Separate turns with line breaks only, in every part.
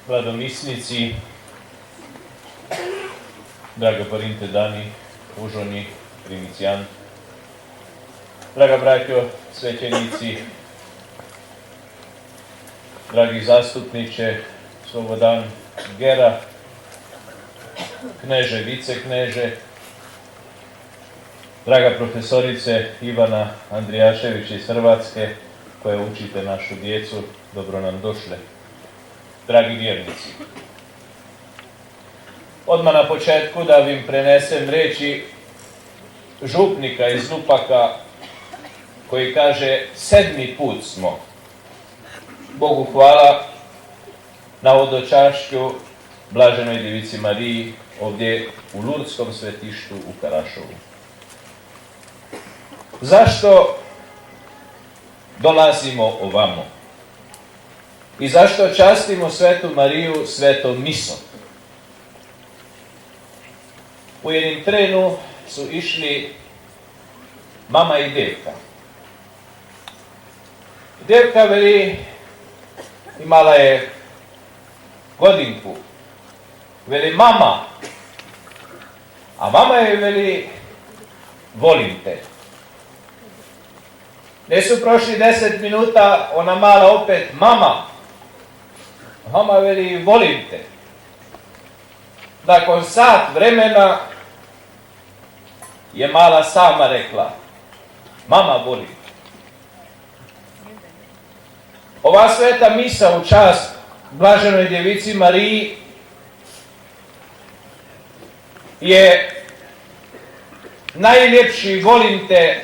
Vladomisnici, draga Parinte Dani, Užoni, Primicijan, draga braćo, svećenici, dragi zastupniče, Slobodan Gera, kneže, vicekneže, draga profesorice Ivana Andrijašević iz Hrvatske, koja učite našu djecu, dobro nam došle. Dragi vjernici, odmah na početku da vam prenesem reči župnika iz Lupaka koji kaže: 7. put smo, Bogu hvala, na hodočašću Blaženoj Devici Mariji ovdje u Lurdskom svetištu u Karašovu. Zašto dolazimo ovamo? I zašto častimo Svetu Mariju svetom misom? U jednim trenu su išli mama i devka. Devka veli, imala je godinku, veli mama, a mama je veli volim te. Ne su prošli 10 minuta, ona mala opet mama, mama veli volim te. Nakon sat vremena je mala sama rekla: mama volim. Ova sveta misa u čast Blaženoj Devici Mariji je najljepši volim te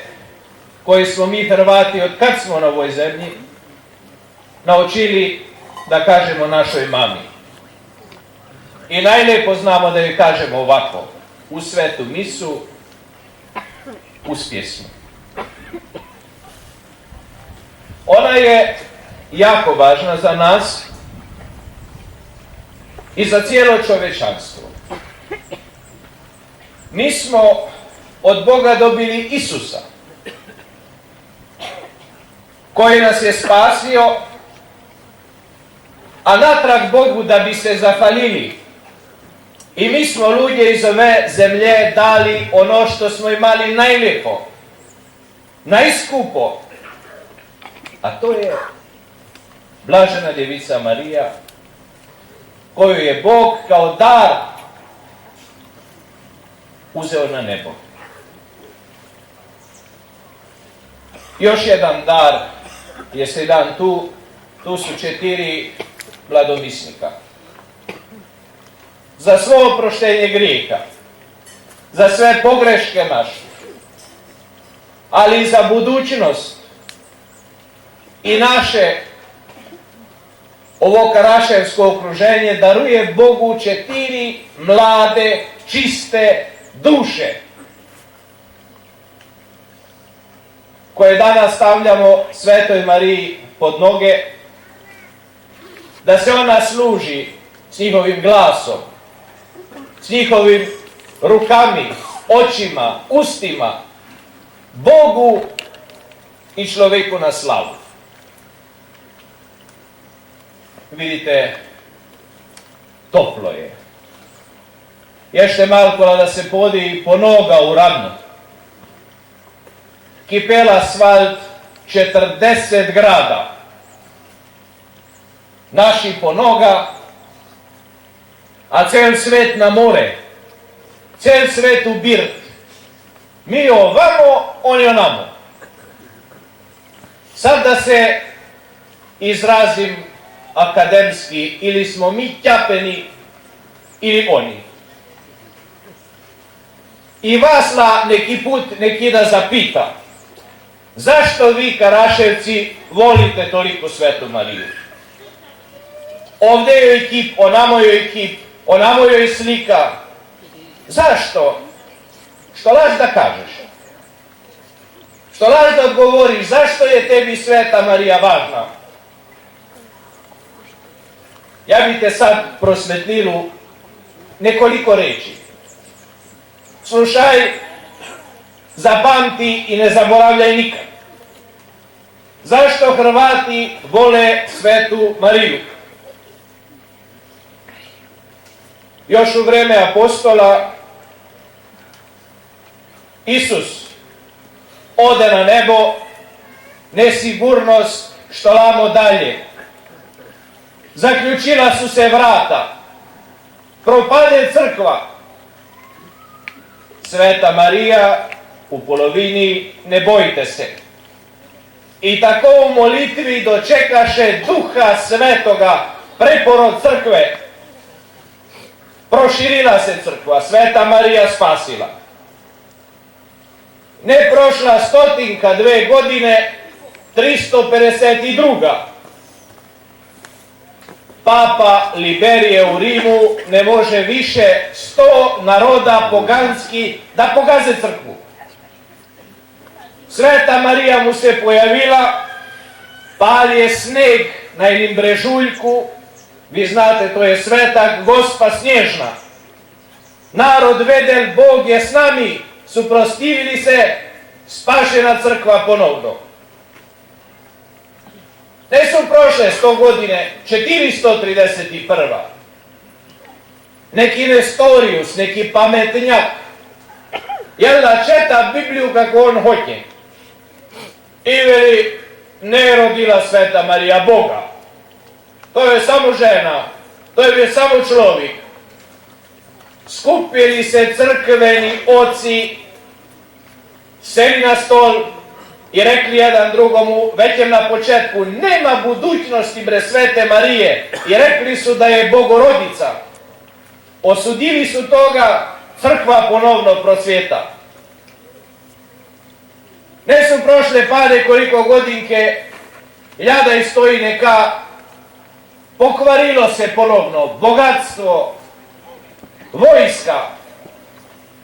koji smo mi Hrvati od kad smo na ovoj zemlji naučili da kažemo našoj mami. I najlijepo znamo da joj kažemo ovako, u svetu misu, uz pjesmu. Ona je jako važna za nas i za cijelo čovječanstvo. Mi smo od Boga dobili Isusa, koji nas je spasio, a natrag Bogu da bi se zahvalili. I mi smo ljudje iz ove zemlje dali ono što smo imali najlijepo, najskupo, a to je Blažena Devica Marija, koju je Bog kao dar uzeo na nebo. Još jedan dar je dan tu su 4 vladomisnika. Za svo oproštenje grijeha, za sve pogreške naše, ali i za budućnost i naše ovo karaševsko okruženje daruje Bogu 4 mlade, čiste duše, koje danas stavljamo Svetoj Mariji pod noge, da se ona služi s njihovim glasom, s njihovim rukami, očima, ustima, Bogu i čovjeku na slavu. Vidite, toplo je. Ješte malko da se podi po noga u ravno. Kipela asfalt 40 grada. Naši po noga, a cel svet na more. Cel svet u birt. Mi ovamo, oni onamo. Sad da se izrazim akademski, ili smo mi ćapeni, ili oni. I vas neki put neki da zapita, zašto vi Karaševci volite toliko Svetu Mariju? Ovdje joj kip, onamo joj kip, onamo joj slika. Zašto? Što laž da kažeš? Što laž da odgovoriš, zašto je tebi Sveta Marija važna? Ja bi te sad prosvetlil nekoliko reči. Slušaj, zapamti i ne zaboravljaj nikad. Zašto Hrvati vole Svetu Mariju? još u vreme apostola, Isus ode na nebo, nesigurnost što lamo dalje. Zaključila su se vrata, propade crkva. Sveta Marija u polovini, ne bojte se. I tako u molitvi dočekaše Duha Svetoga, preporod crkve. Proširila se crkva, Sveta Marija spasila. Ne prošla 102 godine, 352. Papa Liberije u Rimu ne može više 100 naroda poganski da pogaze crkvu. Sveta Marija mu se pojavila, pali je sneg na jednim brežuljku, vi znate, to je sveta Gospa Snježna. Narod vedel, Bog je s nami, suprostivili se, spašena crkva ponovno. Ne su prošle 100 godine, 431. Neki Nestorius, neki pametnjak, jel da četa Bibliju kako on hoće. I veli, ne rodila Sveta Marija Boga. To je samo žena, to je samo čovjek. Skupili se crkveni oci, seli na stol i rekli jedan drugomu, već na početku, nema budućnosti bez Svete Marije. I rekli su da je Bogorodica. Osudili su toga, crkva ponovno procvjeta. Ne su prošle pade koliko godinke, ljada i stoji neka, pokvarilo se ponovno bogatstvo, vojska,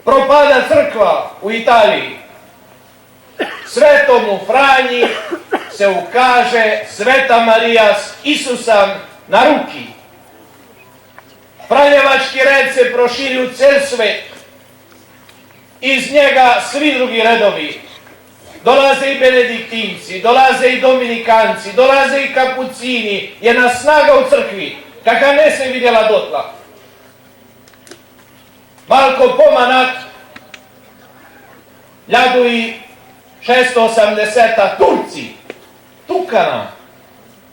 propada crkva u Italiji. Svetomu Franji se ukaže Sveta Marija s Isusom na ruki. Franjevački red se proširi u cel svet. Iz njega svi drugi redovi. Dolaze i benediktinci, dolaze i dominikanci, dolaze i kapucini. Jedna snaga u crkvi, kakva ne se vidjela dotla. Malko pomanat, ljadu i 680 Turci, Tukana,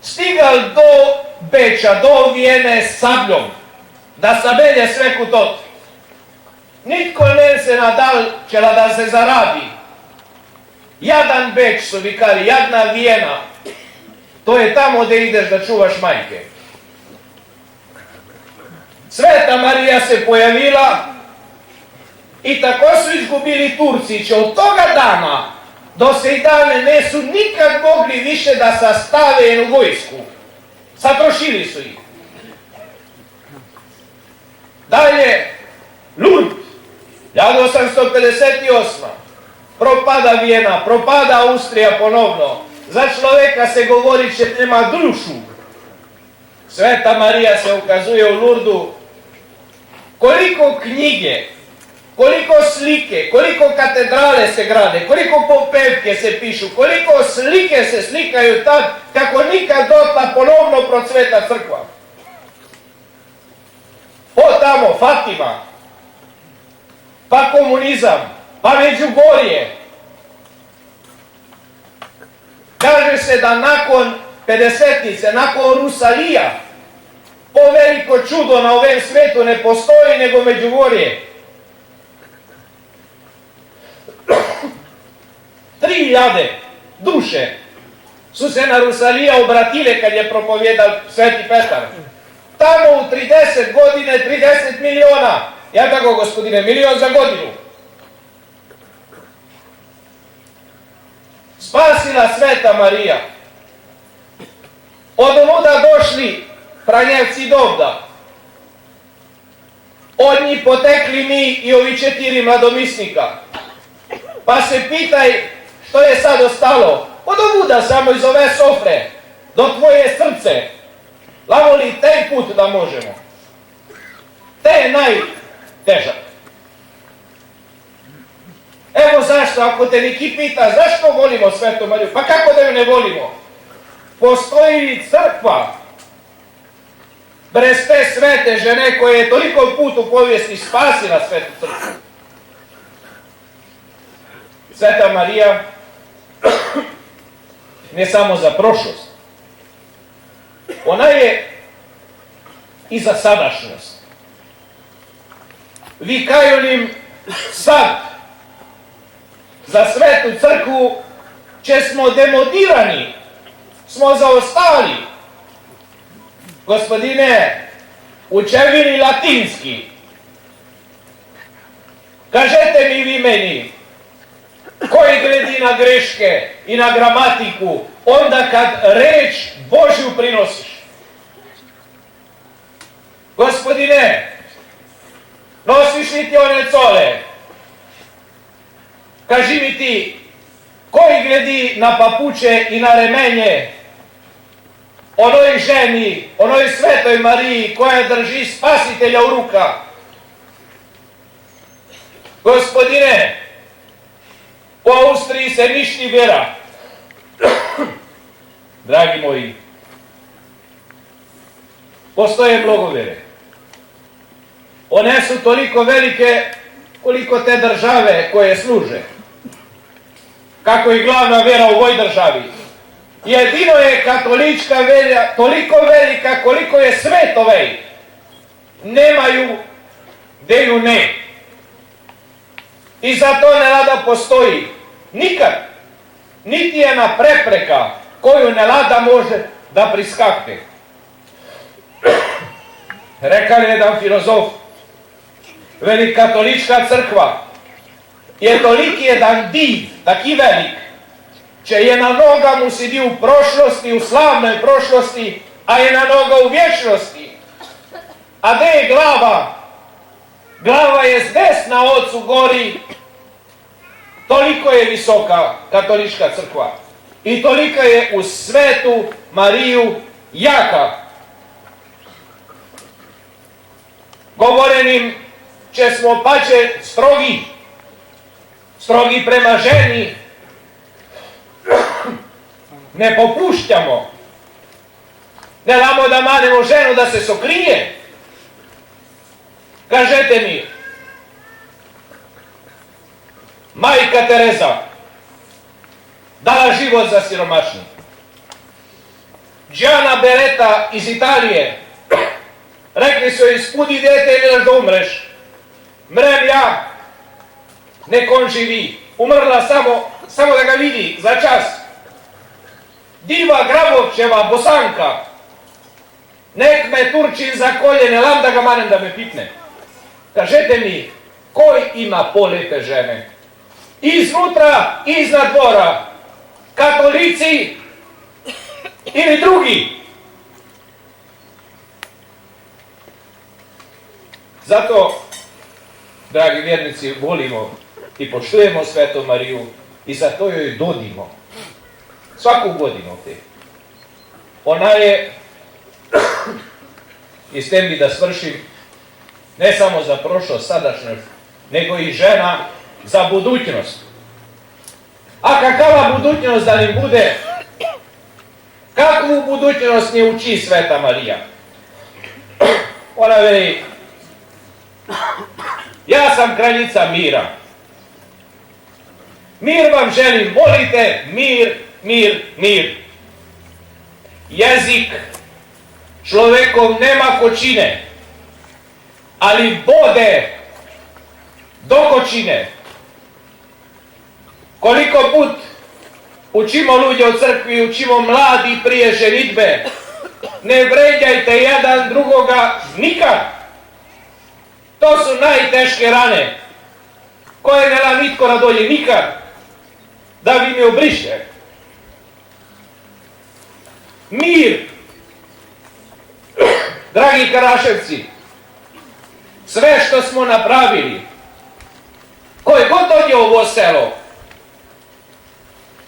stigal do Beča, do Vijene s sabljom, da sabelje sve kutot. Nitko ne se nadal čela da se zaradi. Jadan Beč su vikali, jadna Vijena, to je tamo gdje ideš da čuvaš majke. Sveta Marija se pojavila i tako su izgubili Turci, će od toga dana do se i dane ne su nikad mogli više da sastave jednu vojsku. Satrošili su ih. Dalje, Lourdes, 1858. Propada Vijena, propada Austrija ponovno. Za čovjeka se govori će nema dušu. Sveta Marija se ukazuje u Lourdesu. Koliko knjige, koliko slike, koliko katedrale se grade, koliko popevke se pišu, koliko slike se slikaju tad, kako nikad dotla ponovno procveta crkva. Po tamo Fatima, pa komunizam, pa Međugorje. Kaže se da nakon Pedesetnice, nakon Rusalija, po veliko čudo na ovom svetu ne postoji nego Međugorje. 3000 duše su se na Rusalija obratile kad je propovjedal Sveti Petar. Tamo u 30 godine 30 miliona. Ja tako, gospodine, milion za godinu. Spasila Sveta Marija. Od onuda došli Franjevci dovda. Od njih potekli mi i ovi 4 mladomisnika. Pa se pitaj što je sad ostalo. Od ovuda samo iz ove sofre do tvoje srce. Lavo li taj put da možemo? Te je najtežak. Evo zašto, ako te neki pita zašto volimo Svetu Mariju, pa kako da ju ne volimo? Postoji li crkva Brez te svete žene koja je toliko put u povijesti spasila svetu crkvu. Sveta Marija ne samo za prošlost, ona je i za sadašnjost. Vi kajunim sad za svetu crkvu će smo demodirani, smo zaostali. Gospodine, učevili latinski. Kažete mi vi meni, koji gledi na greške i na gramatiku onda kad reč Božju prinosiš? Gospodine, nosiš li ti one cole? Kaži mi ti, koji gledi na papuče i na remenje onoj ženi, onoj svetoj Mariji koja drži Spasitelja u ruka? Gospodine, u Austriji se ništi vjera. Dragi moji, postoje blagovere. One su toliko velike koliko te države koje služe. Kako i glavna vjera u ovoj državi. Jedino je katolička vjera toliko velika koliko je svet ovaj. Nemaju gdje ju ne. I zato ne lada postoji. Nikad. Niti jedna prepreka koju ne lada može da priskakne. Rekao je jedan filozof, veli katolička crkva je toliki jedan div, taki velik, če je na noga mu sidi u prošlosti, u slavnoj prošlosti, a je na noga u vječnosti. A gdje je glava? Glava je zdes na ocu gori. Toliko je visoka katolička crkva. I tolika je u svetu Mariju jaka. Govorenim če smo pače strogi prema ženi, ne popušćamo. Ne damo da manemo ženu da se sokrije. Kažete mi, majka Tereza dala život za siromašni. Gianna Beretta iz Italije rekli su joj, spudi dete ili da umreš. Mrem ja, nek on živi. Umrla samo da ga vidi za čas. Diva Grabovčeva, Bosanka, nek me Turčin za koljene, lam da ga manem da me pitne. Kažete mi, koji ima polete žene? Iznutra, iznad dvora, katolici ili drugi? Zato, dragi vjernici, volimo i poštujemo Svetu Mariju i zato joj dodimo. Svaku godinu te. Ona je, i s tem bi da svršim, ne samo za prošlost, sadašnjost, nego i žena za budućnost. A kakava budućnost da im bude? Kakvu budućnost ne uči Sveta Marija? Ona veli, ja sam kraljica mira. Mir vam želim, molite, mir, mir, mir. Jezik človekov nema kočine, ali bode do kočine. Koliko put učimo ljudje u crkvi, učimo mladi prije ženitbe, ne vređajte jedan drugoga nikad. To su najteške rane, koje ne nam nitko nadolje nikad, da vi mi obriše. Mir, dragi Karaševci, sve što smo napravili, koje god dođe ovo selo,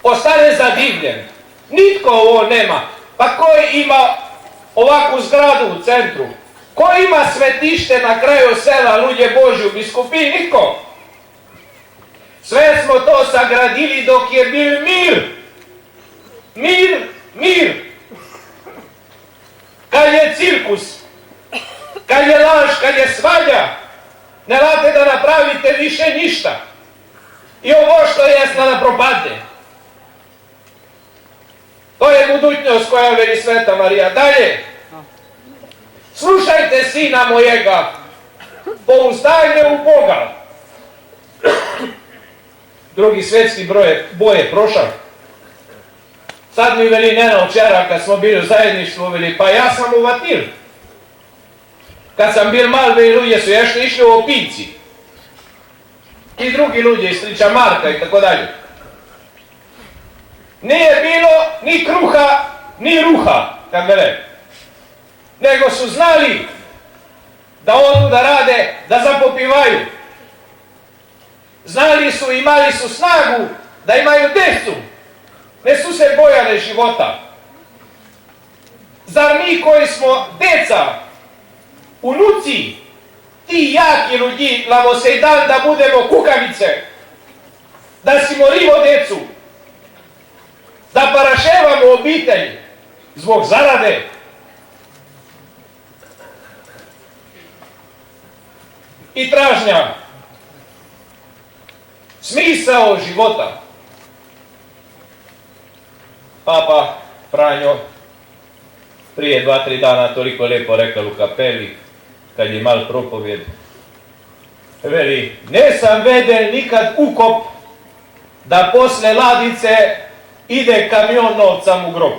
ostane zadivljen. Nitko ovo nema. Pa koji ima ovakvu zgradu u centru? Ko ima svetište na kraju sela, ljudje Božji u biskupiji? Niko. Sve smo to sagradili dok je bil mir. Mir, mir. Kad je cirkus, Kad je laž, kad je svađa, ne late da napravite više ništa. I ovo što je da propadne. To je budućnost koja veri Sveta Marija. Dalje, slušajte sina mojega, pouzdanje u Boga. Drugi svjetski boj je prošao. Sad mi veli Nena včera, kad smo bili u zajedništvu, veli, pa ja sam uvatil. Kad sam bil mal, veli, ljudi su još išli u opinci. I drugi ljudi iz Striča Marka i tako dalje. Nije bilo ni kruha, ni ruha, kad vele. Nego su znali da odu da rade, da zapopivaju. Znali su, imali su snagu da imaju decu. Ne su se bojale života. Zar mi koji smo deca, unuci, ti jaki ljudi, lavo se i dan da budemo kukavice, da si morimo decu, da paraševamo obitelj zbog zarade. I tražnja. Smisao života. Papa Franjo prije 2-3 dana toliko lijepo rekao u kapeli, kad je mal propovjed. Veli, ne sam vedel nikad ukop da posle ladice ide kamion novcam u grob.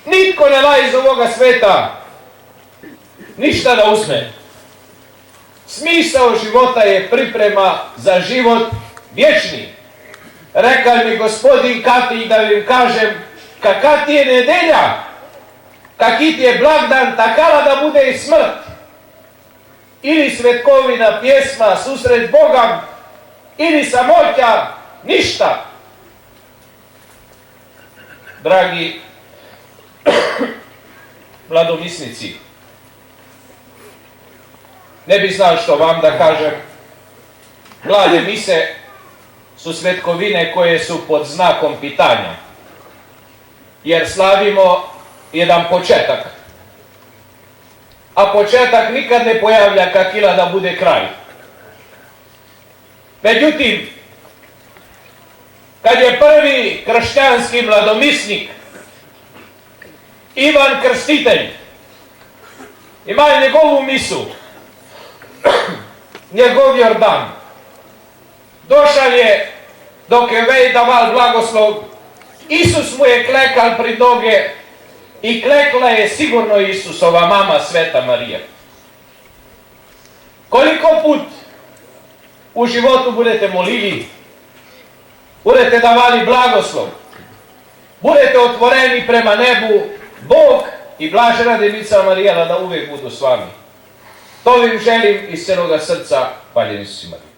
Nitko ne la iz ovoga sveta ništa da uzme. Smisao života je priprema za život vječni. Rekao mi gospodin Kati da im kažem, kaka ti je nedelja, kaki ti je blagdan, takala da bude i smrt. Ili svetkovina, pjesma, susret Bogom, ili samoća, ništa. Dragi mladomisnici, ne bi znao što vam da kažem. Mlade mise su svetkovine koje su pod znakom pitanja. Jer slavimo jedan početak. A početak nikad ne pojavlja kakila da bude kraj. Međutim, kad je prvi kršćanski mladomisnik Ivan Krstitelj ima njegovu misu, njegov Jordan, došao je dok je vej daval blagoslov, Isus mu je klekal pred noge i klekla je sigurno Isusova mama Sveta Marija. Koliko put u životu budete molili, budete davali blagoslov, budete otvoreni prema nebu, Bog i Blažena Devica Marija da uvijek budu s vami. To vam želim iz cijeloga srca, hvaljen Isus Marija.